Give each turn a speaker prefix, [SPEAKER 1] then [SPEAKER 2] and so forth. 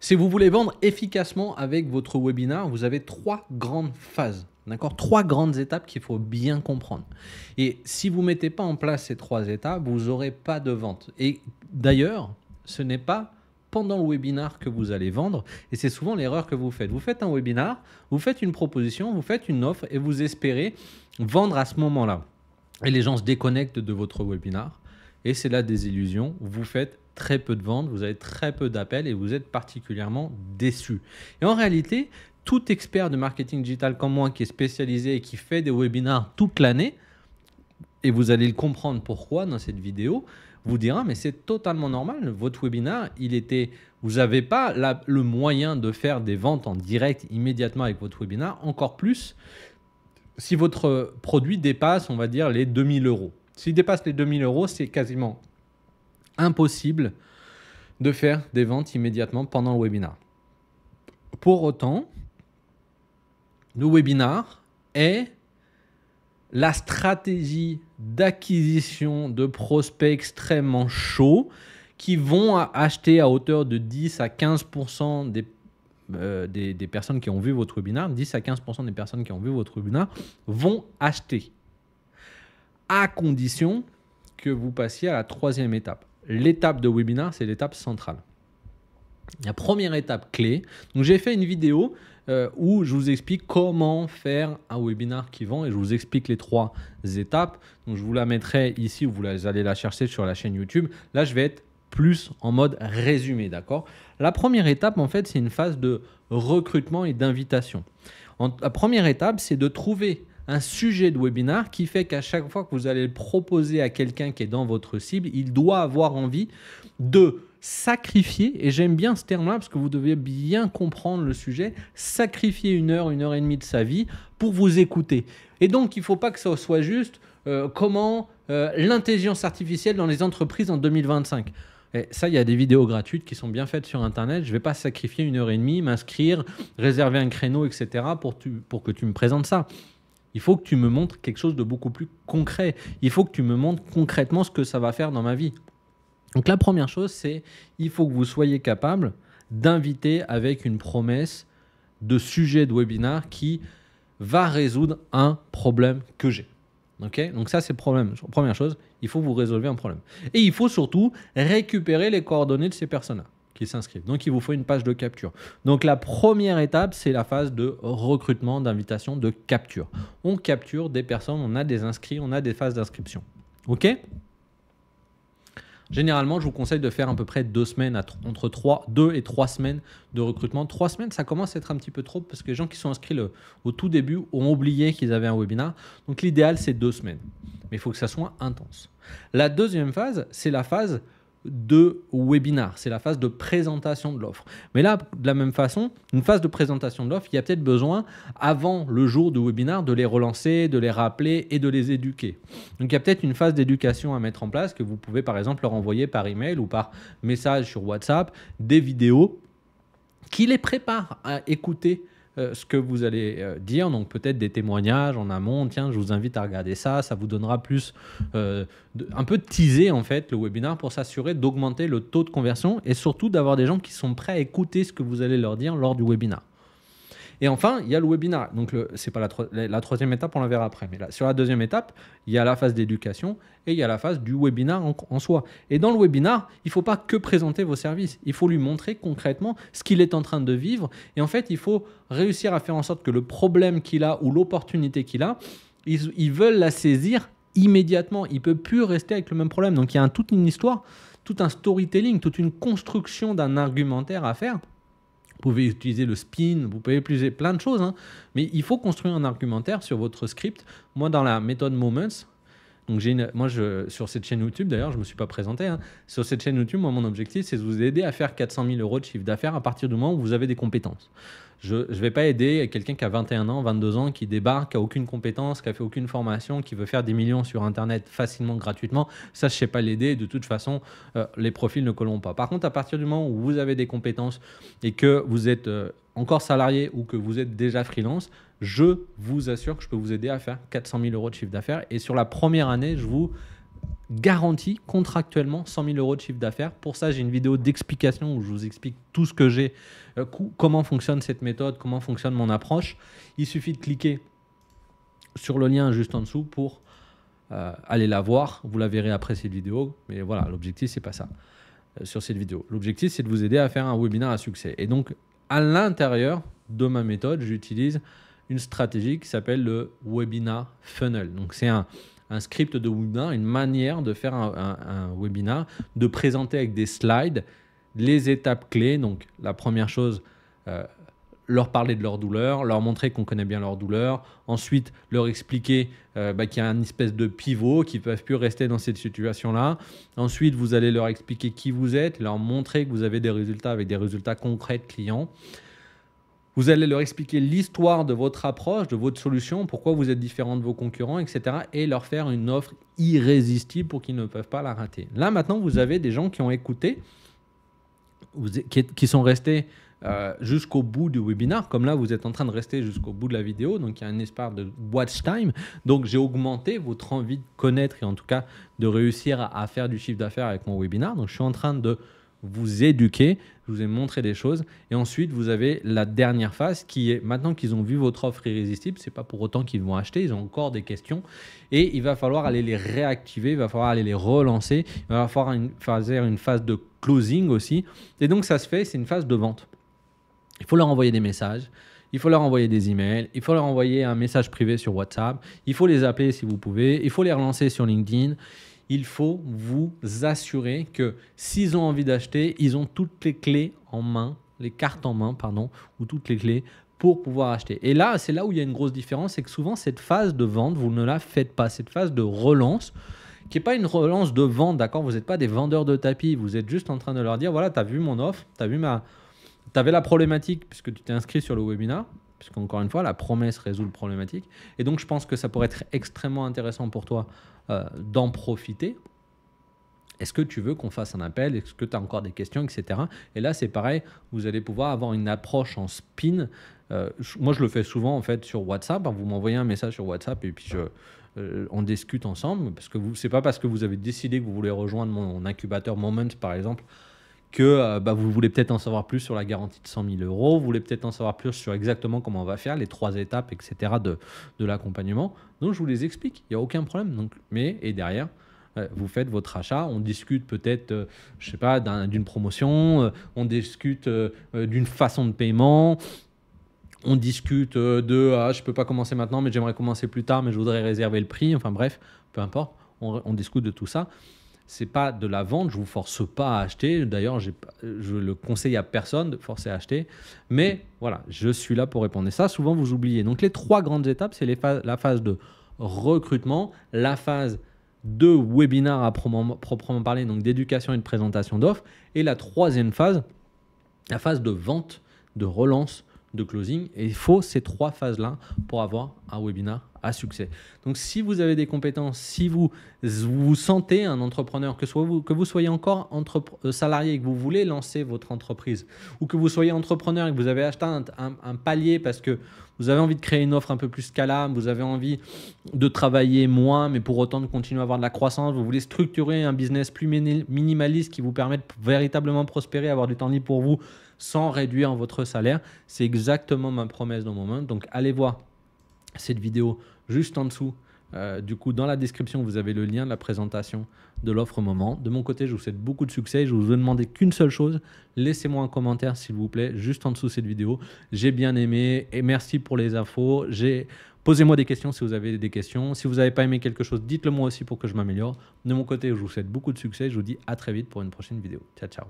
[SPEAKER 1] Si vous voulez vendre efficacement avec votre webinar, vous avez trois grandes phases. D'accord? Trois grandes étapes qu'il faut bien comprendre. Et si vous ne mettez pas en place ces trois étapes, vous n'aurez pas de vente. Et d'ailleurs, ce n'est pas pendant le webinar que vous allez vendre. Et c'est souvent l'erreur que vous faites. Vous faites un webinar, vous faites une proposition, vous faites une offre et vous espérez vendre à ce moment-là. Et les gens se déconnectent de votre webinar. Et c'est la désillusion. Vous faites très peu de ventes, vous avez très peu d'appels et vous êtes particulièrement déçu. Et en réalité, tout expert de marketing digital comme moi qui est spécialisé et qui fait des webinars toute l'année, et vous allez le comprendre pourquoi dans cette vidéo, vous dira mais c'est totalement normal, votre webinar, vous n'avez pas le moyen de faire des ventes en direct immédiatement avec votre webinar, encore plus si votre produit dépasse, on va dire, les 2000 euros. S'il dépasse les 2000 euros, c'est quasiment impossible de faire des ventes immédiatement pendant le webinar. Pour autant, le webinar est la stratégie d'acquisition de prospects extrêmement chauds qui vont acheter à hauteur de 10 à 15% des personnes qui ont vu votre webinar. 10 à 15% des personnes qui ont vu votre webinar vont acheter, à condition que vous passiez à la troisième étape. L'étape de webinar, c'est l'étape centrale. La première étape clé, donc j'ai fait une vidéo où je vous explique comment faire un webinar qui vend et je vous explique les trois étapes. Donc je vous la mettrai ici, vous allez la chercher sur la chaîne YouTube. Là, je vais être plus en mode résumé, d'accord? La première étape, en fait, c'est une phase de recrutement et d'invitation. La première étape, c'est de trouver un sujet de webinar qui fait qu'à chaque fois que vous allez le proposer à quelqu'un qui est dans votre cible, il doit avoir envie de sacrifier, et j'aime bien ce terme-là parce que vous devez bien comprendre le sujet, sacrifier une heure et demie de sa vie pour vous écouter. Et donc, il ne faut pas que ça soit juste comment l'intelligence artificielle dans les entreprises en 2025. Et ça, il y a des vidéos gratuites qui sont bien faites sur Internet. Je ne vais pas sacrifier une heure et demie, m'inscrire, réserver un créneau, etc. pour que tu me présentes ça. Il faut que tu me montres quelque chose de beaucoup plus concret. Il faut que tu me montres concrètement ce que ça va faire dans ma vie. Donc la première chose, c'est il faut que vous soyez capable d'inviter avec une promesse de sujet de webinar qui va résoudre un problème que j'ai. Okay? Donc ça, c'est le problème. Première chose, il faut que vous résolvez un problème. Et il faut surtout récupérer les coordonnées de ces personnes-là qui s'inscrivent. Donc, il vous faut une page de capture. Donc, la première étape, c'est la phase de recrutement, d'invitation, de capture. On capture des personnes, on a des inscrits, on a des phases d'inscription. OK? Généralement, je vous conseille de faire à peu près 2 semaines, entre 2 et 3 semaines de recrutement. 3 semaines, ça commence à être un petit peu trop parce que les gens qui sont inscrits au tout début ont oublié qu'ils avaient un webinar. Donc, l'idéal, c'est 2 semaines. Mais il faut que ça soit intense. La deuxième phase, c'est la phase de webinar, c'est la phase de présentation de l'offre. Mais là, de la même façon, une phase de présentation de l'offre, il y a peut-être besoin, avant le jour du webinar, de les relancer, de les rappeler et de les éduquer. Donc, il y a peut-être une phase d'éducation à mettre en place que vous pouvez, par exemple, leur envoyer par email ou par message sur WhatsApp, des vidéos qui les préparent à écouter ce que vous allez dire, donc peut-être des témoignages en amont, tiens, je vous invite à regarder ça, ça vous donnera plus, un peu de teaser en fait le webinaire pour s'assurer d'augmenter le taux de conversion et surtout d'avoir des gens qui sont prêts à écouter ce que vous allez leur dire lors du webinaire. Et enfin, il y a le webinaire. Donc, c'est pas la troisième étape, on la verra après. Mais là, sur la deuxième étape, il y a la phase d'éducation et il y a la phase du webinaire en soi. Et dans le webinaire, il ne faut pas que présenter vos services. Il faut lui montrer concrètement ce qu'il est en train de vivre. Et en fait, il faut réussir à faire en sorte que le problème qu'il a ou l'opportunité qu'il a, ils veulent la saisir immédiatement. Il ne peut plus rester avec le même problème. Donc, il y a toute une histoire, tout un storytelling, toute une construction d'un argumentaire à faire. Vous pouvez utiliser le spin, vous pouvez utiliser plein de choses, hein, mais il faut construire un argumentaire sur votre script. Moi, dans la méthode Moments, donc sur cette chaîne YouTube, d'ailleurs, je ne me suis pas présenté. Hein, sur cette chaîne YouTube, moi, mon objectif, c'est de vous aider à faire 400 000 euros de chiffre d'affaires à partir du moment où vous avez des compétences. Je ne vais pas aider quelqu'un qui a 21 ans, 22 ans, qui débarque, qui n'a aucune compétence, qui n'a fait aucune formation, qui veut faire des millions sur Internet facilement, gratuitement. Ça, je ne sais pas l'aider. De toute façon, les profils ne colleront pas. Par contre, à partir du moment où vous avez des compétences et que vous êtes encore salarié ou que vous êtes déjà freelance, je vous assure que je peux vous aider à faire 400 000 euros de chiffre d'affaires. Et sur la première année, je vous garantis contractuellement 100 000 euros de chiffre d'affaires. Pour ça, j'ai une vidéo d'explication où je vous explique tout ce que j'ai, comment fonctionne cette méthode, comment fonctionne mon approche. Il suffit de cliquer sur le lien juste en dessous pour aller la voir. Vous la verrez après cette vidéo. Mais voilà, l'objectif, c'est pas ça sur cette vidéo. L'objectif, c'est de vous aider à faire un webinaire à succès. Et donc, à l'intérieur de ma méthode, j'utilise une stratégie qui s'appelle le Webinar Funnel. Donc, c'est un script de webinar, une manière de faire un webinar, de présenter avec des slides les étapes clés. Donc, la première chose, leur parler de leur douleur, leur montrer qu'on connaît bien leur douleur. Ensuite, leur expliquer qu'il y a une espèce de pivot, qu'ils ne peuvent plus rester dans cette situation-là. Ensuite, vous allez leur expliquer qui vous êtes, leur montrer que vous avez des résultats avec des résultats concrets de clients. Vous allez leur expliquer l'histoire de votre approche, de votre solution, pourquoi vous êtes différent de vos concurrents, etc. Et leur faire une offre irrésistible pour qu'ils ne peuvent pas la rater. Là, maintenant, vous avez des gens qui ont écouté, qui sont restés jusqu'au bout du webinaire. Comme là, vous êtes en train de rester jusqu'au bout de la vidéo. Donc, il y a un espace de watch time. Donc, j'ai augmenté votre envie de connaître et en tout cas de réussir à faire du chiffre d'affaires avec mon webinaire. Donc, je suis en train de vous éduquer, je vous ai montré des choses et ensuite vous avez la dernière phase qui est maintenant qu'ils ont vu votre offre irrésistible, c'est pas pour autant qu'ils vont acheter, ils ont encore des questions et il va falloir aller les réactiver, il va falloir aller les relancer, il va falloir faire une phase de closing aussi et donc ça se fait, c'est une phase de vente. Il faut leur envoyer des messages, il faut leur envoyer des emails, il faut leur envoyer un message privé sur WhatsApp, il faut les appeler si vous pouvez, il faut les relancer sur LinkedIn. Il faut vous assurer que s'ils ont envie d'acheter, ils ont toutes les clés en main, les cartes en main, pardon, ou toutes les clés pour pouvoir acheter. Et là, c'est là où il y a une grosse différence, c'est que souvent, cette phase de vente, vous ne la faites pas. Cette phase de relance, qui n'est pas une relance de vente, d'accord? Vous n'êtes pas des vendeurs de tapis, vous êtes juste en train de leur dire, voilà, tu as vu mon offre, tu avais la problématique puisque tu t'es inscrit sur le webinaire, puisqu'encore une fois, la promesse résout la problématique. Et donc, je pense que ça pourrait être extrêmement intéressant pour toi d'en profiter. Est-ce que tu veux qu'on fasse un appel? Est-ce que tu as encore des questions, etc. Et là, c'est pareil, vous allez pouvoir avoir une approche en spin. Moi, je le fais souvent en fait sur WhatsApp. Vous m'envoyez un message sur WhatsApp et puis on discute ensemble. Parce que ce n'est pas parce que vous avez décidé que vous voulez rejoindre mon incubateur Moment, par exemple, que vous voulez peut-être en savoir plus sur la garantie de 100 000 euros, vous voulez peut-être en savoir plus sur exactement comment on va faire, les 3 étapes, etc. de l'accompagnement. Donc, je vous les explique, il n'y a aucun problème. Donc, et derrière, vous faites votre achat, on discute peut-être, je sais pas, d'une promotion, on discute d'une façon de paiement, on discute je ne peux pas commencer maintenant, mais j'aimerais commencer plus tard, mais je voudrais réserver le prix. Enfin bref, peu importe, on discute de tout ça. C'est pas de la vente, je vous force pas à acheter. D'ailleurs, je le conseille à personne de forcer à acheter. Mais voilà, je suis là pour répondre. Et ça, souvent, vous oubliez. Donc, les 3 grandes étapes, c'est la phase de recrutement, la phase de webinaire à proprement parler, donc d'éducation et de présentation d'offres. Et la 3e phase, la phase de vente, de relance, de closing. Et il faut ces 3 phases-là pour avoir un webinaire à succès. Donc, si vous avez des compétences, si vous vous sentez un entrepreneur, que vous soyez encore salarié et que vous voulez lancer votre entreprise, ou que vous soyez entrepreneur et que vous avez acheté un palier parce que vous avez envie de créer une offre un peu plus scalable, vous avez envie de travailler moins, mais pour autant de continuer à avoir de la croissance, vous voulez structurer un business plus minimaliste qui vous permet de véritablement prospérer, avoir du temps libre pour vous sans réduire votre salaire, c'est exactement ma promesse dans Moment. Donc, allez voir cette vidéo juste en dessous. Du coup, dans la description, vous avez le lien de la présentation de l'offre Moment. De mon côté, je vous souhaite beaucoup de succès. Je vous ai demandé qu'une seule chose. Laissez-moi un commentaire, s'il vous plaît, juste en dessous de cette vidéo. J'ai bien aimé et merci pour les infos. Posez-moi des questions si vous avez des questions. Si vous n'avez pas aimé quelque chose, dites-le moi aussi pour que je m'améliore. De mon côté, je vous souhaite beaucoup de succès. Je vous dis à très vite pour une prochaine vidéo. Ciao, ciao.